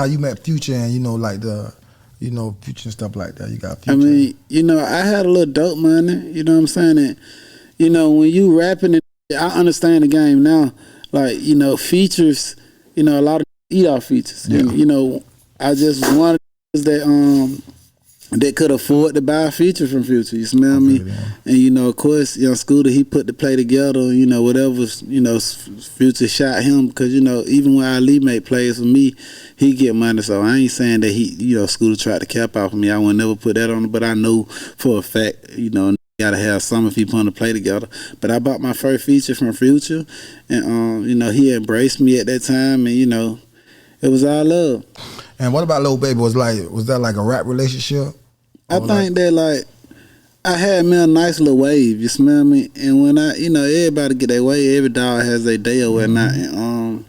How you met Future and like Future and stuff like that. You got Future. I mean, I had a little dope money. You know what I'm saying? And when you rapping, I understand the game now. Like features. A lot of eat off features. Yeah. And I just wanted that could afford to buy a feature from Future. You smell me? Yeah. And of course, Young Scooter, he put the play together. Whatever Future shot him because even when Ali make plays for me, he get money. So I ain't saying that he Scooter tried to cap out for me. I would never put that on him, but I know for a fact gotta have some if he put on the play together. But I bought my first feature from Future, and he embraced me at that time, and it was all love. And what about Lil Baby? Was that like a rap relationship? I think that I had me a nice little wave, you smell me? And when everybody get their way, every dog has their day or whatnot. And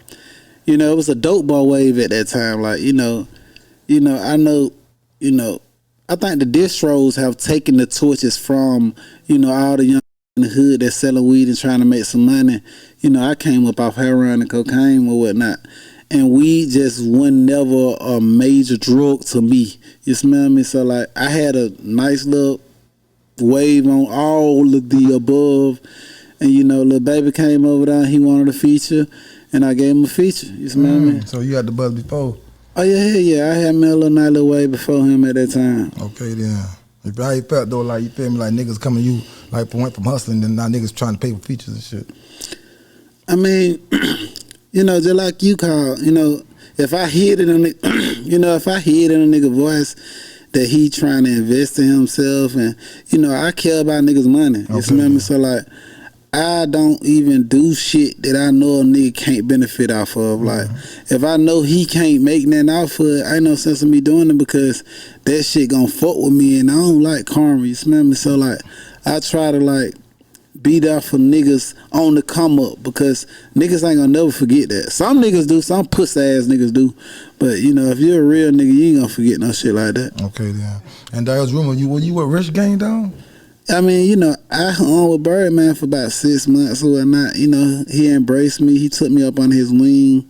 it was a dope boy wave at that time. I think the distros have taken the torches from, all the young in the hood that's selling weed and trying to make some money. I came up off heroin and cocaine or whatnot. And weed just was never a major drug to me. You smell me? So I had a nice little wave on all of the above. And Lil Baby came over there, he wanted a feature, and I gave him a feature. You smell me? So you had the buzz before? Oh yeah. I had me a nice little wave before him at that time. Okay then. How you felt though, you feel me, niggas coming to you, went from hustling, and now niggas trying to pay for features and shit? I mean, just like you called, if I hear it in a nigga voice that he trying to invest in himself, and I care about niggas' money. You smell me? So I don't even do shit that I know a nigga can't benefit off of. If I know he can't make nothing off of it, ain't no sense of me doing it because that shit gonna fuck with me, and I don't like karma. You smell me? So I try to be there for niggas on the come up because niggas ain't gonna never forget that. Some niggas do, some pussy ass niggas do, but if you're a real nigga, you ain't gonna forget no shit like that. Okay then. And there was rumor you with Rich Gang down? I mean, I hung with Birdman for about 6 months or whatnot. He embraced me. He took me up on his wing.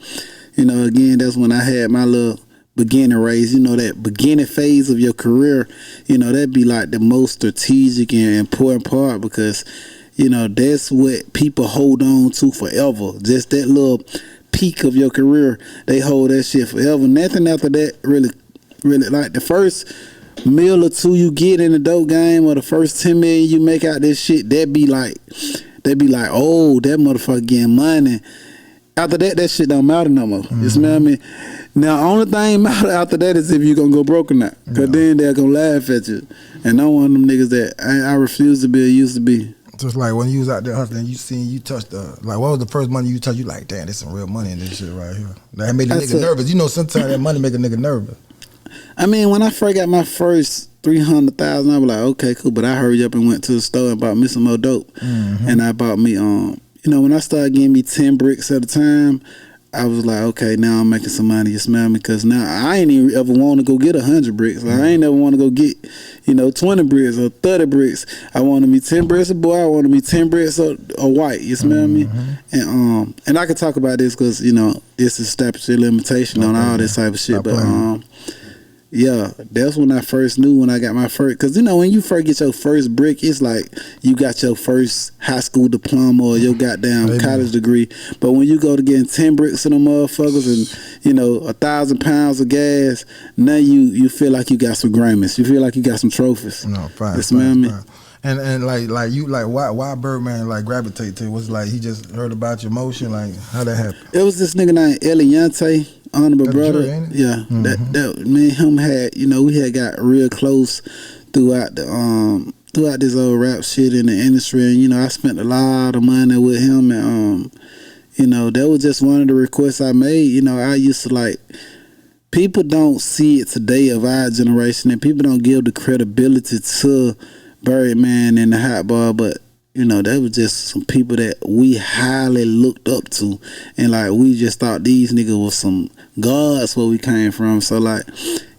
Again, that's when I had my little beginning raise. That beginning phase of your career, that'd be the most strategic and important part because, that's what people hold on to forever. Just that little peak of your career, they hold that shit forever. Nothing after that really, the first meal or two you get in the dope game or the first 10 million you make out this shit, they'd be like, oh, that motherfucker getting money. After that shit don't matter no more. You smell me? Now, only thing matter after that is if you gonna go broke or not. Cause then they're gonna laugh at you. And I'm one of them niggas that I refuse to be or used to be. Just when you was out there hustling, you touched what was the first money you touched? You damn, there's some real money in this shit right here. That made a nigga nervous. Sometimes that money make a nigga nervous. I mean, when I first got my first 300,000, I was like, okay, cool. But I hurried up and went to the store and bought me some more dope. And I bought me, when I started getting me 10 bricks at a time, I was like, okay, now I'm making some money. You smell me? Because now I ain't even ever want to go get 100 bricks. I ain't ever want to go get, 20 bricks or 30 bricks. I want to be 10 bricks a boy. I want to be 10 bricks a white. You smell me? And I could talk about this because, this is statutory limitation on all this type of shit. But yeah, that's when I first knew when I got my first. Because, when you first get your first brick, it's like you got your first high school diploma or your goddamn college degree. But when you go to getting 10 bricks in them motherfuckers and, 1,000 pounds of gas, now you feel like you got some Grammys. You feel like you got some trophies. No, fine. You smell me? And why Birdman gravitate to it? Was he just heard about your motion? How that happened? It was this nigga named Eliante. Honorable brother, true, ain't it? Yeah, that me and him had, we had got real close throughout this old rap shit in the industry, and I spent a lot of money with him, and that was just one of the requests I made. I used to people don't see it today of our generation, and people don't give the credibility to Birdman and the Hot Bar, but that was just some people that we highly looked up to, and we just thought these niggas was some gods where we came from. So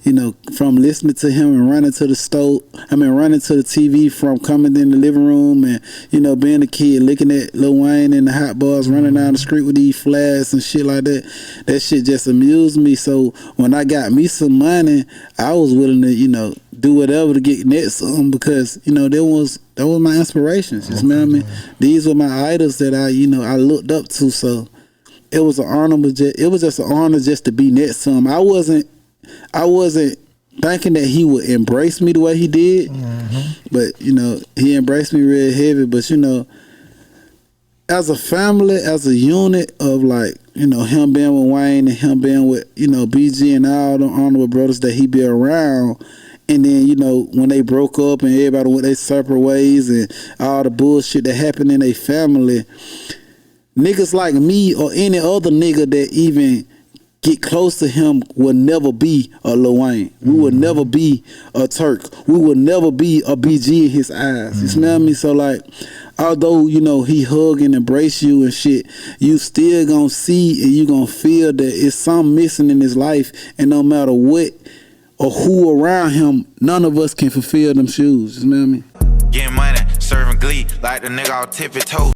you know, from listening to him and running to the stove, running to the TV, from coming in the living room and, you know, being a kid, looking at Lil Wayne and the Hot Boys running down the street with these flags and shit like that. That shit just amused me. So when I got me some money, I was willing to, you know, do whatever to get net some, because, you know, that was my inspirations. You smell me? These were my idols that I looked up to. So it was an honor. It was just an honor just to be net some. I wasn't thinking that he would embrace me the way he did, but, you know, he embraced me real heavy. But, you know, as a family, as a unit of, like, you know, him being with Wayne and him being with, you know, BG and all the honorable brothers that he be around, and then, you know, when they broke up and everybody went their separate ways and all the bullshit that happened in their family, niggas like me or any other nigga that even get close to him will never be a Lil Wayne. We will never be a Turk. We will never be a BG in his eyes. You smell me? So, like, although, you know, he hug and embrace you and shit, you still gonna see and you gonna feel that it's something missing in his life, and no matter what or who around him, none of us can fulfill them shoes. You smell me? Getting money, serving glee like the nigga off Tippie Toe.